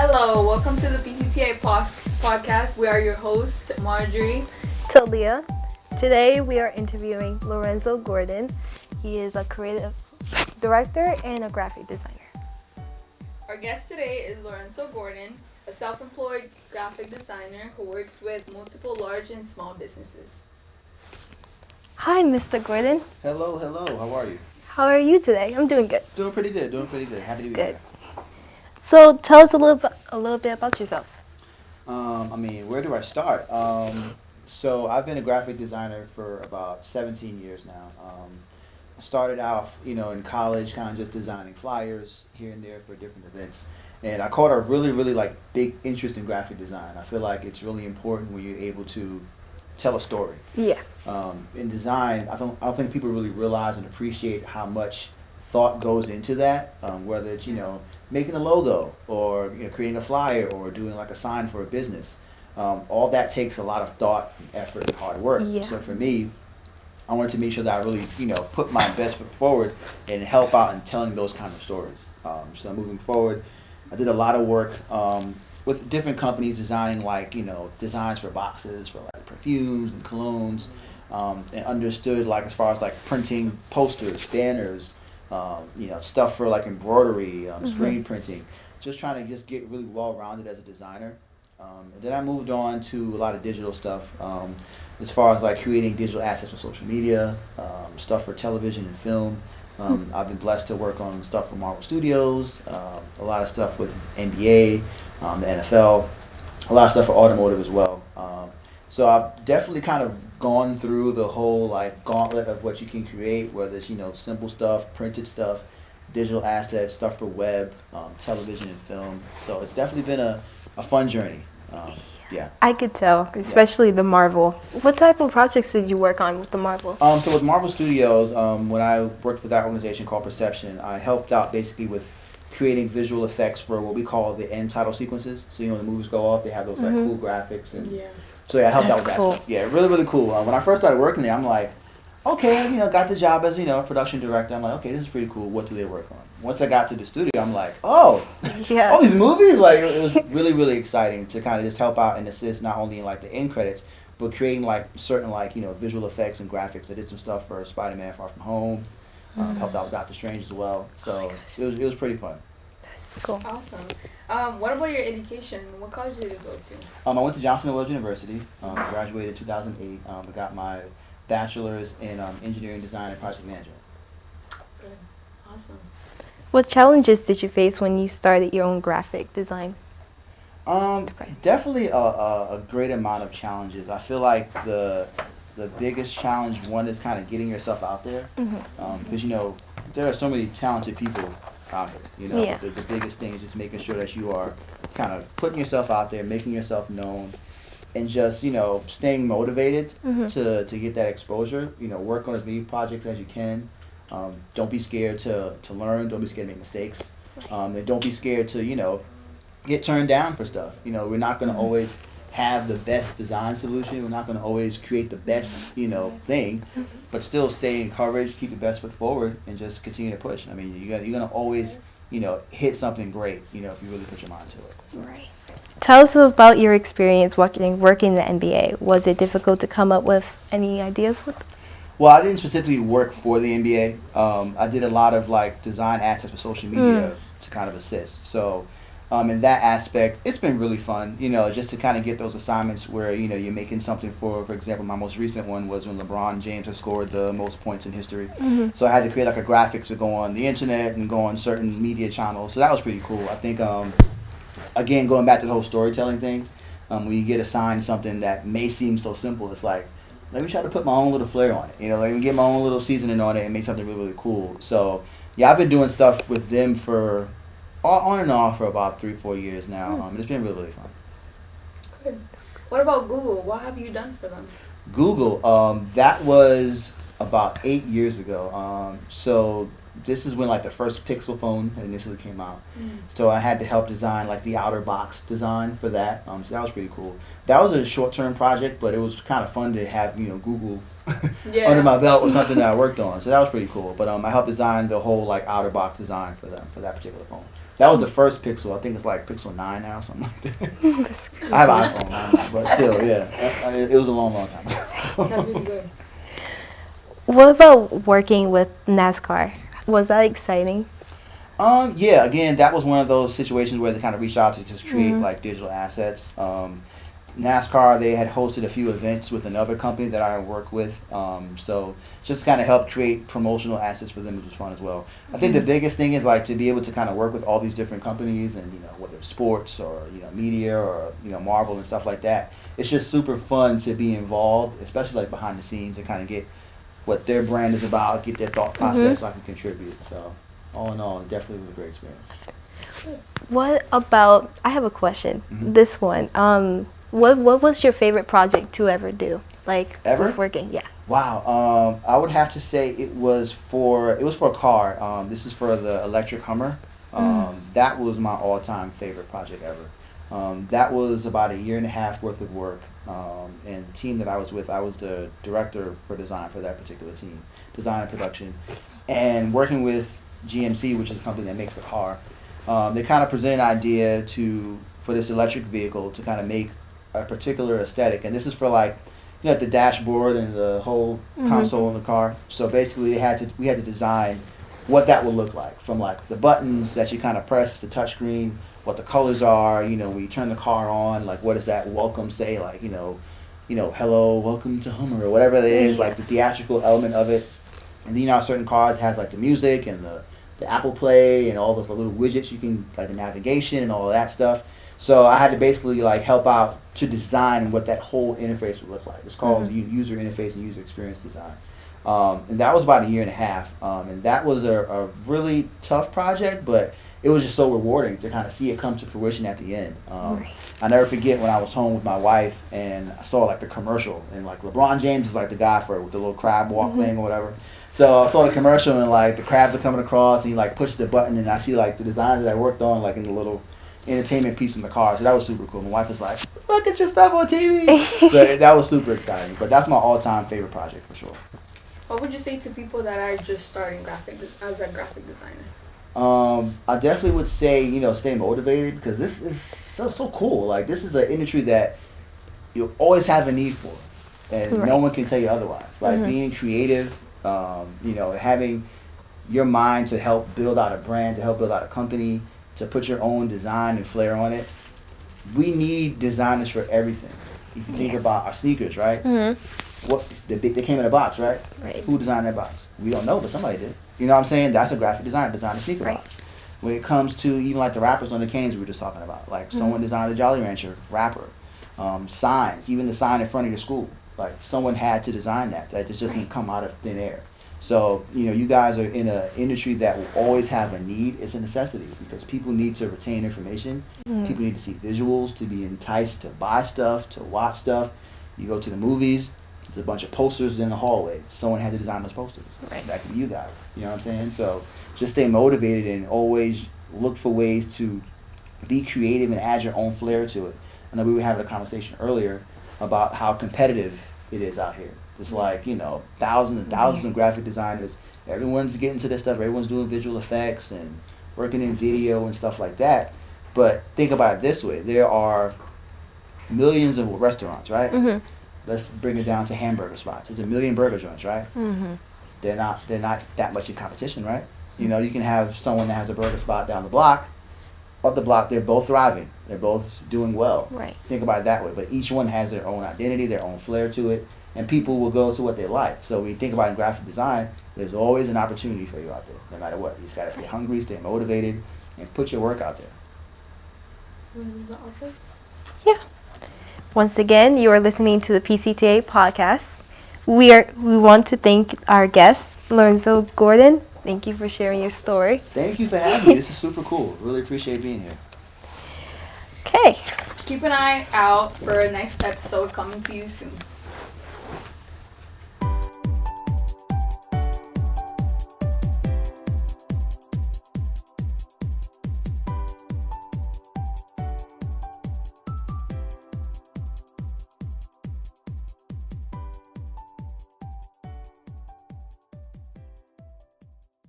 Hello, welcome to the PCTA podcast. We are your hosts, Marjorie. Talia. Today we are interviewing Lorenzo Gordon. He is a creative director and a graphic designer. Our guest today is Lorenzo Gordon, a self-employed graphic designer who works with multiple large and small businesses. Hi, Mr. Gordon. Hello. How are you? How are you today? I'm doing good. Doing pretty good. Happy to be Good. here. So tell us a little bit about yourself. Where do I start? So I've been a graphic designer for about 17 years now. I started out, in college, kind of just designing flyers here and there for different events. And I caught a really, big interest in graphic design. I feel like it's really important when you're able to tell a story. Yeah. In design, I don't think people really realize and appreciate how much thought goes into that. Whether it's making a logo or creating a flyer or doing like a sign for a business, all that takes a lot of thought, and effort, and hard work. Yeah. So for me, I wanted to make sure that I really put my best foot forward and help out in telling those kind of stories. So moving forward, I did a lot of work with different companies designing designs for boxes for like perfumes and colognes, and understood as far as printing posters, banners, stuff for embroidery, screen printing, just trying to get really well rounded as a designer. And then I moved on to a lot of digital stuff, as far as creating digital assets for social media, stuff for television and film. I've been blessed to work on stuff for Marvel Studios, a lot of stuff with NBA, the NFL, a lot of stuff for automotive as well. So I've definitely kind of gone through the whole gauntlet of what you can create, whether it's simple stuff, printed stuff, digital assets, stuff for web, television and film. So it's definitely been a fun journey. Yeah. I could tell, especially the Marvel. What type of projects did you work on with the Marvel? So with Marvel Studios, when I worked with that organization called Perception, I helped out basically with creating visual effects for what we call the end title sequences. So when the movies go off, they have those cool graphics and so I helped out with that stuff. Yeah, really cool. When I first started working there, I'm like, okay, got the job as a production director. I'm like, okay, this is pretty cool. What do they work on? Once I got to the studio, I'm like, oh, Yeah. all these movies. It was really exciting to kind of just help out and assist not only in the end credits, but creating certain visual effects and graphics. I did some stuff for Spider-Man: Far From Home. Helped out with Doctor Strange as well. So it was pretty fun. That's cool. Awesome. What about your education? What college did you go to? I went to Johnson & Wales University. Graduated in 2008. I got my bachelor's in engineering design and project management. Good. Awesome. What challenges did you face when you started your own graphic design? Definitely a great amount of challenges. I feel like the biggest challenge, one, is kind of getting yourself out there. Because there are so many talented people out there. Yeah. The biggest thing is just making sure that you are kind of putting yourself out there, making yourself known, and just staying motivated to get that exposure. Work on as many projects as you can. Don't be scared to learn. Don't be scared to make mistakes. And don't be scared to get turned down for stuff. We're not going to always have the best design solution. We're not going to always create the best thing, but still stay encouraged, keep your best foot forward, and just continue to push. You're going to always hit something great if you really put your mind to it. Right. Tell us about your experience working in the NBA. Was it difficult to come up with any ideas with? Well, I didn't specifically work for the NBA. I did a lot of design assets for social media to kind of assist. So in that aspect, it's been really fun, just to kind of get those assignments where, you're making something for example, my most recent one was when LeBron James has scored the most points in history. So I had to create a graphic to go on the internet and go on certain media channels. So that was pretty cool. I think, again, going back to the whole storytelling thing, when you get assigned something that may seem so simple, it's like, let me try to put my own little flair on it. Let me get my own little seasoning on it and make something really cool. So, yeah, I've been doing stuff with them for on and off for about 3-4 years now. It's been really fun. Good. What about Google? What have you done for them? Google, that was about 8 years ago. So this is when the first Pixel phone initially came out. So I had to help design the outer box design for that. So that was pretty cool. That was a short-term project, but it was kind of fun to have Google under my belt was something that I worked on. So that was pretty cool. But I helped design the whole outer box design for them for that particular phone. That was the first Pixel. I think it's like Pixel 9 now or something like that. That's crazy. I have an iPhone, but still, yeah. It was a long, long time ago. That'd be good. What about working with NASCAR? Was that exciting? Yeah, again, that was one of those situations where they kind of reached out to just create like digital assets. NASCAR, they had hosted a few events with another company that I work with. So just to kind of help create promotional assets for them, which was fun as well. I think the biggest thing is like to be able to kind of work with all these different companies and, you know, whether it's sports or, you know, media or, you know, Marvel and stuff like that. It's just super fun to be involved, especially like behind the scenes and kind of get what their brand is about, get their thought process so I can contribute. So all in all, it definitely was a great experience. What about, I have a question. This one. What was your favorite project to ever do? Like Ever? with working? Yeah. Wow. I would have to say it was for a car. This is for the electric Hummer. That was my all-time favorite project ever. That was about a year and a half worth of work. And the team that I was with, I was the director for design for that particular team, design and production. And working with GMC, which is the company that makes the car, they kind of presented an idea for this electric vehicle to kind of make a particular aesthetic. And this is for like, you know, the dashboard and the whole console in the car. So basically we had to design what that would look like, from like the buttons that you kind of press, the touchscreen, what the colors are, you know, when you turn the car on, like what does that welcome say, like, you know, hello, welcome to Hummer, or whatever it is, like the theatrical element of it. And then, you know, certain cars has like the music and the Apple Play and all those little widgets you can, like the navigation and all of that stuff. So I had to basically like help out to design what that whole interface would look like. It's called user interface and user experience design. And that was about a year and a half. And that was a really tough project, but it was just so rewarding to kind of see it come to fruition at the end. I never forget when I was home with my wife and I saw like the commercial, and like LeBron James is like the guy for with the little crab walk thing or whatever. So I saw the commercial and like the crabs are coming across and he like pushed the button and I see like the designs that I worked on like in the little entertainment piece in the car. So that was super cool. My wife was like, look at your stuff on TV. So that was super exciting. But that's my all-time favorite project for sure. What would you say to people that are just starting as a graphic designer? I definitely would say, you know, stay motivated, because this is so cool. Like, this is an industry that you always have a need for, and no one can tell you otherwise. Like, being creative, you know, having your mind to help build out a brand, to help build out a company, to put your own design and flair on it. We need designers for everything. If you think about our sneakers, right? What they came in a box, right? Who designed that box? We don't know, but somebody did. You know what I'm saying? That's a graphic designer, designed a sneaker box. When it comes to even like the rappers on the canes we were just talking about, like someone designed the Jolly Rancher rapper, signs, even the sign in front of your school, like someone had to design that. That just didn't come out of thin air. So, you know, you guys are in an industry that will always have a need. It's a necessity because people need to retain information. People need to see visuals, to be enticed to buy stuff, to watch stuff. You go to the movies, there's a bunch of posters in the hallway. Someone had to design those posters. That could be you guys. You know what I'm saying? So just stay motivated and always look for ways to be creative and add your own flair to it. I know we were having a conversation earlier about how competitive it is out here. It's like, you know, thousands and thousands of graphic designers. Everyone's getting to this stuff. Everyone's doing visual effects and working in video and stuff like that. But think about it this way. There are millions of restaurants, right? Let's bring it down to hamburger spots. There's a million burger joints, right? They're not that much in competition, right? You know, you can have someone that has a burger spot down the block. Up the block, they're both thriving. They're both doing well. Think about it that way. But each one has their own identity, their own flair to it. And people will go to what they like. So when you think about in graphic design, there's always an opportunity for you out there, no matter what. You just gotta stay hungry, stay motivated, and put your work out there. Yeah. Once again, you are listening to the PCTA podcast. We want to thank our guest, Lorenzo Gordon. Thank you for sharing your story. Thank you for having me. This is super cool. Really appreciate being here. Okay. Keep an eye out for our next episode coming to you soon.